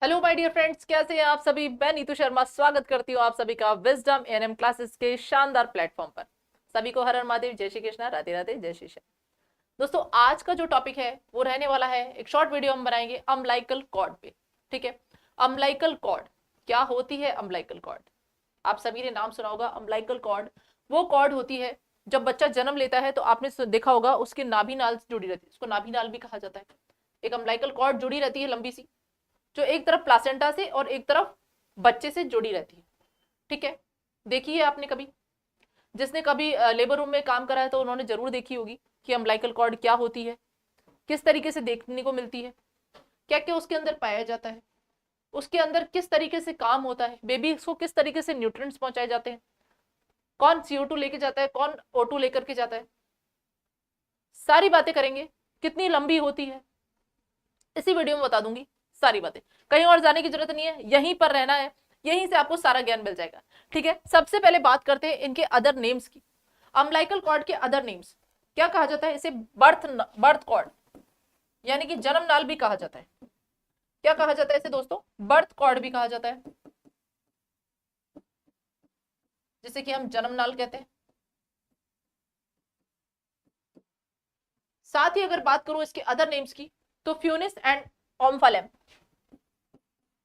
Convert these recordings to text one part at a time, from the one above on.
Hello my dear friends, कैसे हैं आप सभी। मैं नीतू शर्मा स्वागत करती हूँ आप सभी का विजडम एएनएम क्लासेस के शानदार प्लेटफॉर्म पर। सभी को हर हर महादेव, जय श्री कृष्णा, राधे राधे, जय श्री श्याम। दोस्तों, आज का जो टॉपिक है वो रहने वाला है, एक शॉर्ट वीडियो हम बनाएंगे अम्बिलिकल कॉर्ड पे। ठीक है। अम्बिलिकल कॉर्ड क्या होती है? अम्बिलिकल कॉर्ड, आप सभी ने नाम सुना होगा। अम्बिलिकल कॉर्ड वो कॉर्ड होती है जब बच्चा जन्म लेता है तो आपने देखा होगा उसके नाभि नाल से जुड़ी रहती है, उसको नाभि नाल भी कहा जाता है। एक अम्बिलिकल कॉर्ड जुड़ी रहती है लंबी सी, जो एक तरफ प्लासेंटा से और एक तरफ बच्चे से जुड़ी रहती है। ठीक है। देखी है आपने कभी? जिसने कभी लेबर रूम में काम करा है तो उन्होंने जरूर देखी होगी कि अम्बिलिकल कॉर्ड क्या होती है, किस तरीके से देखने को मिलती है, क्या क्या उसके अंदर पाया जाता है, उसके अंदर किस तरीके से काम होता है, बेबी को किस तरीके से न्यूट्रिएंट्स पहुंचाए जाते हैं, कौन CO2 लेके जाता है, कौन O2 लेकर के जाता है, सारी बातें करेंगे। कितनी लंबी होती है इसी वीडियो में बता दूंगी सारी बातें। कहीं और जाने की जरूरत नहीं है, यहीं पर रहना है, यहीं से आपको सारा ज्ञान मिल जाएगा। ठीक है। सबसे पहले बात करते हैं इनके अदर नेम्स की। अम्बिलिकल कॉर्ड के अदर नेम्स क्या कहा जाता है? इसे बर्थ कॉर्ड यानी कि जन्म नाल भी कहा जाता है। क्या कहा जाता है इसे दोस्तों? बर्थ कॉर्ड भी कहा जाता है, जिसे कि हम जन्म नाल कहते हैं। साथ ही अगर बात करूं इसके अदर नेम्स की तो फ्यूनिस एंड ओम्फालेम,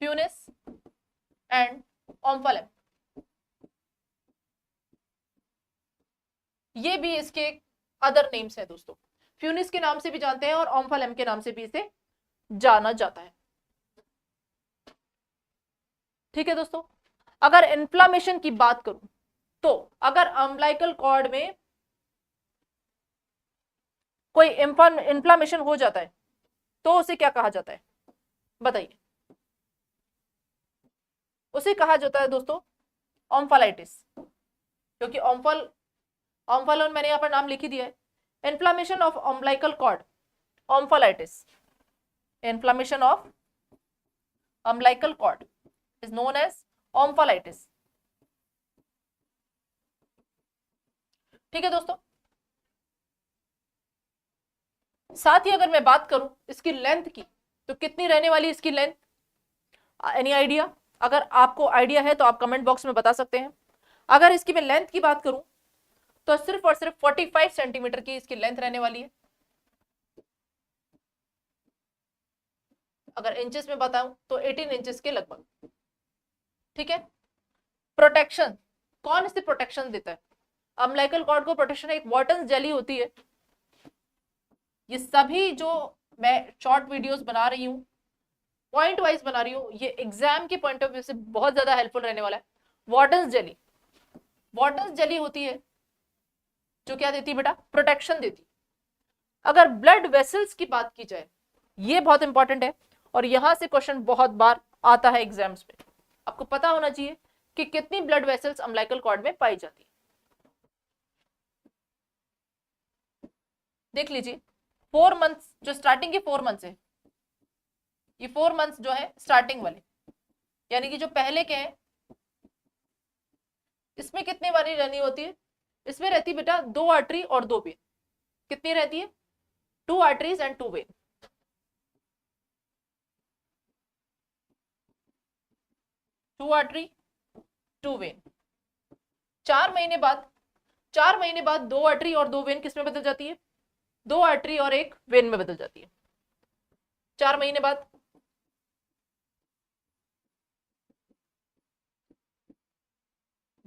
फ्यूनिस एंड ओम्फालेम, ये भी इसके अदर नेम्स है दोस्तों। फ्यूनिस के नाम से भी जानते हैं और ओम्फालेम के नाम से भी इसे जाना जाता है। ठीक है दोस्तों। अगर इन्फ्लामेशन की बात करूं तो अगर अम्बिलिकल कॉर्ड में कोई इन्फ्लामेशन हो जाता है तो उसे क्या कहा जाता है बताइए? उसे कहा जाता है दोस्तों ओम्फालाइटिस, क्योंकि ओम्फालोन मैंने यहां पर नाम लिख ही दिया है। Inflammation of umbilical cord, omphalitis, inflammation of umbilical cord is known as omphalitis. ठीक है दोस्तों। साथ ही अगर मैं बात करूं इसकी लेंथ की तो कितनी रहने वाली इसकी लेंथ? Any idea? अगर आपको आइडिया है तो आप कमेंट बॉक्स में बता सकते हैं। अगर इसकी मैं लेंथ की बात करूं तो सिर्फ और सिर्फ 45 सेंटीमीटर की इसकी लेंथ रहने वाली है। अगर इंचेस में बताऊं तो 18 इंचेस के लगभग। ठीक है। प्रोटेक्शन, कौन इसे प्रोटेक्शन देता है? अम्बिलिकल कॉर्ड को प्रोटेक्शन एक वाटन जेली होती है। ये सभी जो मैं शॉर्ट वीडियोस बना रही हूँ, पॉइंट वाइज बना रही हूँ, ये एग्जाम के पॉइंट ऑफ व्यू से बहुत ज्यादा हेल्पफुल रहने वाला है। वाटन जेली, वाटन जेली होती है जो क्या देती है बेटा? प्रोटेक्शन देती। अगर ब्लड वेसल्स की बात की जाए, ये बहुत इंपॉर्टेंट है और यहां से क्वेश्चन बहुत बार आता है एग्जाम्स में। आपको पता होना चाहिए कि कितनी ब्लड वेसल्स अम्बिलिकल कॉर्ड में पाई जाती है। देख लीजिए, 4 मंथ्स, जो स्टार्टिंग के 4 मंथ्स है, ये 4 मंथ्स जो है स्टार्टिंग वाले, यानी कि जो पहले के हैं, इसमें कितनी बारी रहनी होती है? इसमें रहती है बेटा 2 आर्टरी और 2 वेन। कितनी रहती है? 2 arteries and 2 when. 2 artery, 2 when. 4 महीने बाद, 4 महीने बाद 2 आर्टरी और 2 वेन किसमें बदल जाती है? 2 आर्टरी और 1 वेन में बदल जाती है। 4 महीने बाद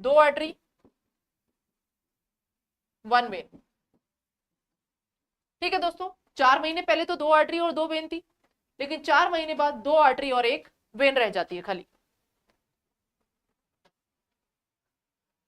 2 आर्टरी, 1 वेन। ठीक है दोस्तों। 4 महीने पहले तो 2 आर्टरी और 2 वेन थी, लेकिन 4 महीने बाद 2 आर्टरी और 1 वेन रह जाती है खाली।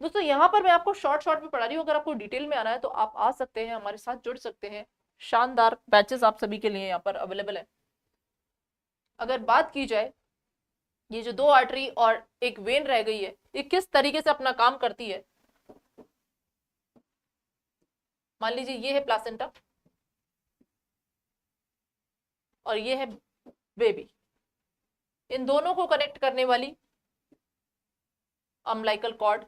दोस्तों, यहां पर मैं आपको शॉर्ट शॉर्ट में पढ़ा रही हूँ, अगर आपको डिटेल में आना है तो आप आ सकते हैं, हमारे साथ जुड़ सकते हैं। शानदार बैचेस आप सभी के लिए यहाँ पर अवेलेबल है। अगर बात की जाए, ये जो 2 आर्टरी और 1 वेन रह गई है, ये किस तरीके से अपना काम करती है? मान लीजिए ये है प्लासेंटा और ये है बेबी, इन दोनों को कनेक्ट करने वाली अम्बिलिकल कॉर्ड,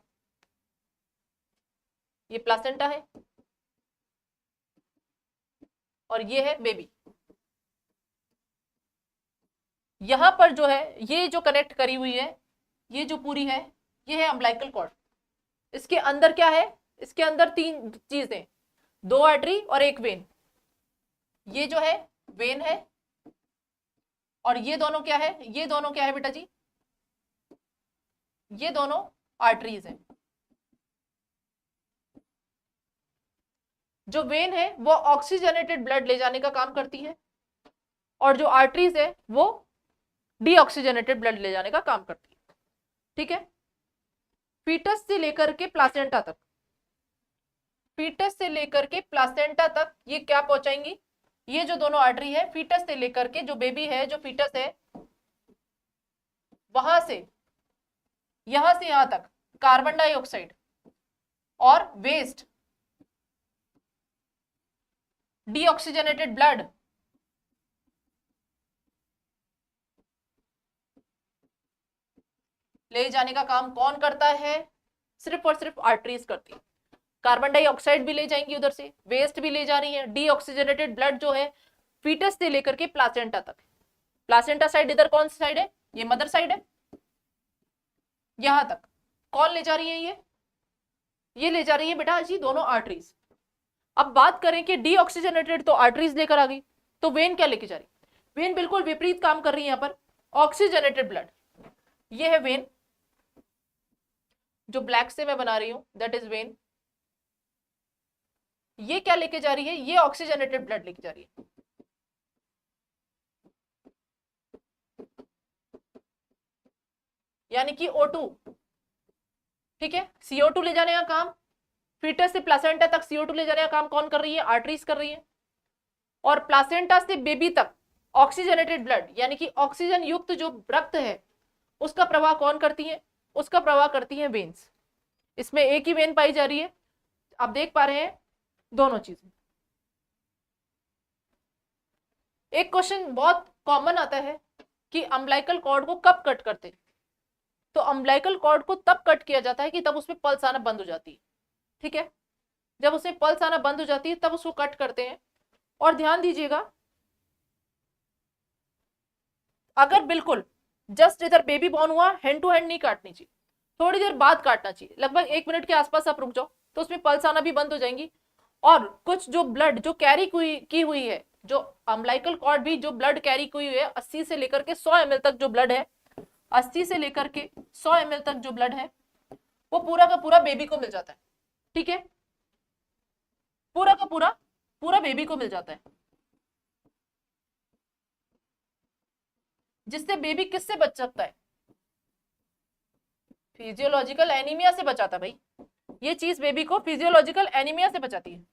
ये प्लासेंटा है और ये है बेबी। यहां पर जो है ये जो कनेक्ट करी हुई है, ये जो पूरी है, ये है अम्बिलिकल कॉर्ड। इसके अंदर क्या है, इसके अंदर तीन चीजें, दो आर्टरी और एक वेन। ये जो है वेन है, और ये दोनों क्या है, ये दोनों क्या है बेटा जी, ये दोनों आर्टरीज हैं। जो वेन है वो ऑक्सीजनेटेड ब्लड ले जाने का काम करती है, और जो आर्टरीज है वो डीऑक्सीजनेटेड ब्लड ले जाने का काम करती है। ठीक है, फीटस से लेकर के प्लासेंटा तक, फीटस से लेकर के प्लासेंटा तक ये क्या पहुंचाएंगी, ये जो दोनों आर्टरी है, फीटस से लेकर के जो बेबी है, जो फीटस है, वहां से यहां से यहां तक कार्बन डाइऑक्साइड और वेस्ट, डीऑक्सीजनेटेड ब्लड ले जाने का काम कौन करता है, सिर्फ और सिर्फ आर्टरीज करती है। कार्बन डाइऑक्साइड भी ले जाएंगी उधर से, वेस्ट भी ले जा रही है, डीऑक्सीजनेटेड ब्लड जो है फीटस से लेकर के प्लासेंटा तक। प्लासेंटा साइड इधर कौन सी साइड है, ये मदर साइड है, यहां तक कौन ले जा रही है, ये ले जा रही है बेटा जी दोनों आर्टरीज। अब बात करें कि डीऑक्सीजनेटेड तो आर्टरीज लेकर आ गई, तो वेन क्या लेके जा रही, वेन बिल्कुल विपरीत काम कर रही है। यहां पर ऑक्सीजनेटेड ब्लड, ये है वेन, जो ब्लैक से मैं बना रही हूं दैट इज वेन। ये क्या लेके जा रही है, ये ऑक्सीजनेटेड ब्लड लेके जा रही है। यानी कि O2, ठीक है, CO2 ले जाने का काम, फीटस से प्लासेंटा तक CO2 ले जाने का काम कौन कर रही है, आर्टरीज कर रही है। और प्लासेंटा से बेबी तक ऑक्सीजनेटेड ब्लड, यानी कि ऑक्सीजन युक्त जो रक्त है, उसका प्रवाह कौन करती है, उसका प्रवाह करती है वेन्स। इसमें एक ही वेन पाई जा रही है, आप देख पा रहे हैं दोनों चीजें। एक क्वेश्चन बहुत कॉमन आता है कि अम्बिलिकल कॉर्ड को कब कट करते, तो अम्बिलिकल कॉर्ड को तब कट किया जाता है कि तब उसमें पल्स आना बंद हो जाती है। ठीक है, जब उसमें पल्स आना बंद हो जाती है तब उसको कट करते हैं। और ध्यान दीजिएगा, अगर बिल्कुल जस्ट इधर बेबी बॉर्न हुआ, हैंड टू हैंड नहीं काटनी चाहिए, थोड़ी देर बाद काटना चाहिए, लगभग 1 मिनट के आसपास आप रुक जाओ तो उसमें पल्स आना भी बंद हो जाएंगी। और कुछ जो ब्लड जो कैरी की हुई है, जो अम्बिलिकल कॉर्ड भी जो ब्लड कैरी की हुई है, 80 से लेकर के 100 ml तक जो ब्लड है, 80 से लेकर के 100 ml तक जो ब्लड है, वो पूरा का पूरा बेबी को मिल जाता है। ठीक है, पूरा का पूरा पूरा बेबी को मिल जाता है, जिससे बेबी किससे बच सकता है, फिजियोलॉजिकल एनीमिया से बचाता है भाई। ये चीज बेबी को फिजियोलॉजिकल एनीमिया से बचाती है।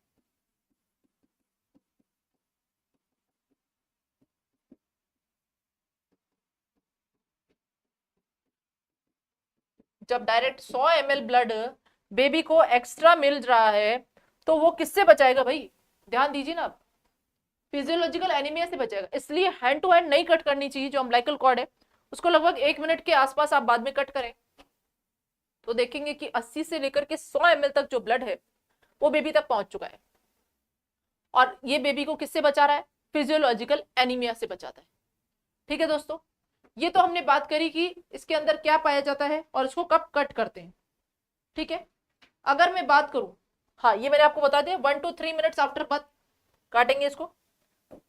जब डायरेक्ट 100 ml ब्लड बेबी को एक्स्ट्रा मिल रहा है, तो वो किससे बचाएगा भाई, ध्यान दीजिए ना आप, फिजियोलॉजिकल एनीमिया से बचाएगा। इसलिए हैंड टू हैंड नहीं कट करनी चाहिए। जो अम्बिलिकल कॉर्ड है उसको लगभग 1 मिनट के आसपास आप बाद में कट करें, तो देखेंगे कि 80 से लेकर के 100 ml तक जो ब्लड है वो बेबी तक पहुंच चुका है। और ये बेबी को किससे बचा रहा है, फिजियोलॉजिकल एनीमिया से बचाता है। ठीक है दोस्तों, ये तो हमने बात करी कि इसके अंदर क्या पाया जाता है और इसको कब कट करते हैं। ठीक है, अगर मैं बात करूं, हाँ ये मैंने आपको बता दिया, 1 to 3 मिनट्स आफ्टर बर्थ काटेंगे इसको।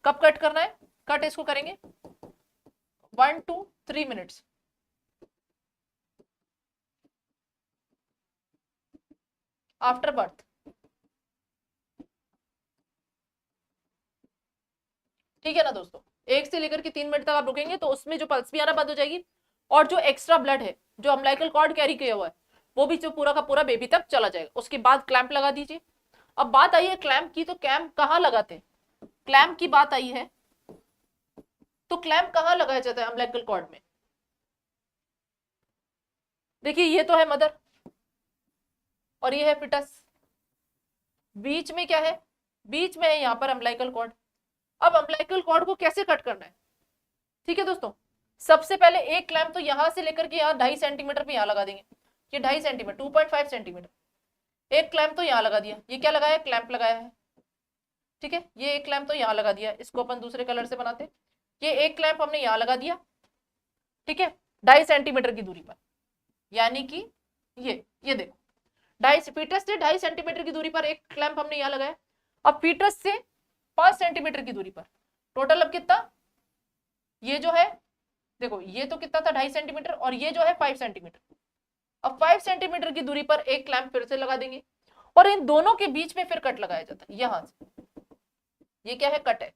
कब कट करना है, कट इसको करेंगे 1 to 3 मिनट्स आफ्टर बर्थ। ठीक है ना दोस्तों, 1 से लेकर के 3 मिनट तक आप रुकेंगे तो उसमें जो पल्स भी आना बंद हो जाएगी, और जो एक्स्ट्रा ब्लड है जो अम्बिलिकल कॉर्ड कैरी किया हुआ है वो भी जो पूरा का पूरा बेबी तक चला जाएगा। उसके बाद क्लैंप लगा दीजिए। अब बात आई है क्लैंप की, तो क्लैंप कहाँ लगाते हैं, क्लैंप की बात आई है तो क्लैंप कहाँ लगाया जाता है अम्बिलिकल कॉर्ड में। देखिए ये तो है मदर और ये है फिटस, बीच में क्या है, बीच में है यहाँ पर अम्बिलिकल कॉर्ड। अब अम्बिलिकल कॉर्ड को कैसे कट करना है, ठीक है दोस्तों, सबसे पहले एक क्लैंप तो यहां से लेकर के यहाँ 2.5 सेंटीमीटर पे यहाँ लगा देंगे। ये 2.5 सेंटीमीटर 2.5 सेंटीमीटर, एक क्लैंप तो यहाँ लगा दिया, ये क्या लगाया है, क्लैंप लगाया है। ठीक है, ये एक क्लैंप तो यहाँ लगा दिया, इसको अपन दूसरे कलर से बनाते। ये एक क्लैंप हमने यहाँ लगा दिया, ठीक है, 2.5 सेंटीमीटर की दूरी पर, यानी कि ये देखो, फीटस से 2.5 सेंटीमीटर की दूरी पर एक क्लैंप हमने यहाँ लगाया। अब फीटस से 5 सेंटीमीटर की दूरी पर टोटल अब कितना, ये जो है देखो, ये तो कितना था 2.5 सेंटीमीटर, और ये जो है 5 सेंटीमीटर। अब 5 सेंटीमीटर की दूरी पर एक क्लैंप फिर से लगा देंगे, और इन दोनों के बीच में फिर कट लगाया जाता है। यहां से ये क्या है, कट है,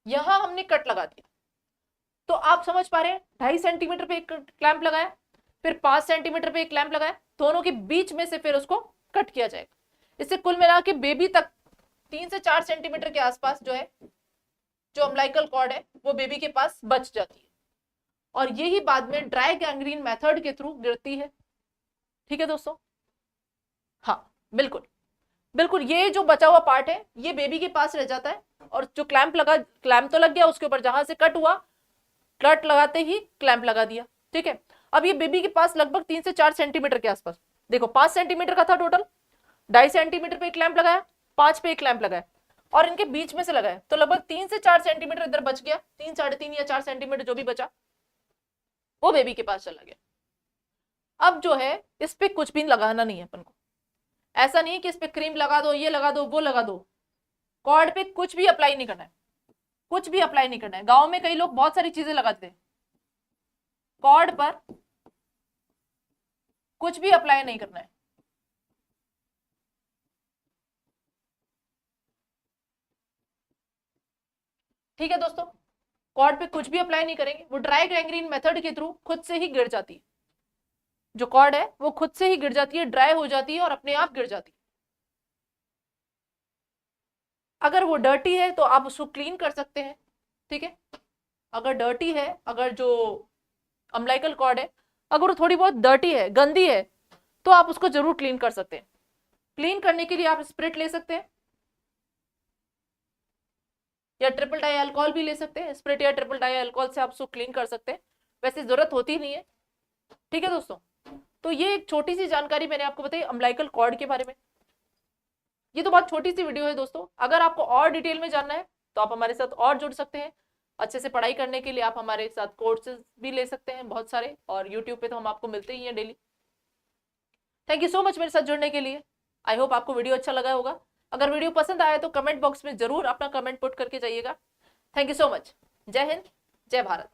यहां हमने कट लगा दिया। तो आप समझ पा रहे हैं, 2.5 सेंटीमीटर पे एक क्लैंप लगाया, फिर 5 सेंटीमीटर पे एक क्लैंप लगाया, दोनों के बीच में से फिर उसको कट किया जाएगा। इससे कुल मिला के बेबी तक 3 से 4 सेंटीमीटर के आसपास जो है, जो अम्बिलिकल कॉर्ड है, वो बेबी के पास बच जाती है, और यही बाद में ड्राई गैंग्रीन मेथड के थ्रू गिरती है। ठीक है दोस्तों, हाँ बिल्कुल बिल्कुल, ये जो बचा हुआ पार्ट है ये बेबी के पास रह जाता है, और जो क्लैंप तो लग गया उसके ऊपर, जहां से कट हुआ, कट लगाते ही क्लैंप लगा दिया। ठीक है, अब ये बेबी के पास लगभग 3 से 4 सेंटीमीटर के आसपास, देखो 5 सेंटीमीटर का था टोटल, 2.5 सेंटीमीटर पे एक क्लैंप लगाया, 5 पे एक क्लैंप लगाया, और इनके बीच में से लगाया, तो लगभग 3 से 4 सेंटीमीटर इधर बच गया, 3, 3.5 या 4 सेंटीमीटर जो भी बचा वो बेबी के पास चला गया। अब जो है इस पे कुछ भी लगाना नहीं है अपन को, ऐसा नहीं है कि इस पे क्रीम लगा दो, ये लगा दो, वो लगा दो, कॉर्ड पे कुछ भी अप्लाई नहीं करना है, कुछ भी अप्लाई नहीं करना है। गांव में कई लोग बहुत सारी चीजें लगाते हैं, कॉर्ड पर कुछ भी अप्लाई नहीं करना है। ठीक है दोस्तों, कॉर्ड पे कुछ भी अप्लाई नहीं करेंगे, वो ड्राई गैंग्रीन मेथड के थ्रू खुद से ही गिर जाती है, जो कॉर्ड है वो खुद से ही गिर जाती है, ड्राई हो जाती है और अपने आप गिर जाती है। अगर वो डर्टी है तो आप उसको क्लीन कर सकते हैं। ठीक है, अगर डर्टी है, अगर जो अम्बिलिकल कॉर्ड है अगर वो थोड़ी बहुत डर्टी है, गंदी है, तो आप उसको जरूर क्लीन कर सकते हैं। क्लीन करने के लिए आप स्पिरिट ले सकते हैं, या ट्रिपल डाई अल्कोहल भी ले सकते हैं। स्पिरिट या ट्रिपल डाई अल्कोहल से आप उसको क्लीन कर सकते हैं, वैसे जरूरत होती नहीं है। ठीक है दोस्तों, तो ये एक छोटी सी जानकारी मैंने आपको बताई अम्बिलिकल कॉर्ड के बारे में। ये तो बहुत छोटी सी वीडियो है दोस्तों, अगर आपको और डिटेल में जानना है तो आप हमारे साथ और जुड़ सकते हैं। अच्छे से पढ़ाई करने के लिए आप हमारे साथ कोर्सेज भी ले सकते हैं बहुत सारे, और यूट्यूब पे तो हम आपको मिलते ही हैं daily. Thank you so much मेरे साथ जुड़ने के लिए। आई होप आपको वीडियो अच्छा लगा होगा। अगर वीडियो पसंद आया तो कमेंट बॉक्स में जरूर अपना कमेंट पुट करके जाइएगा। Thank you so much. जय हिंद, जय भारत।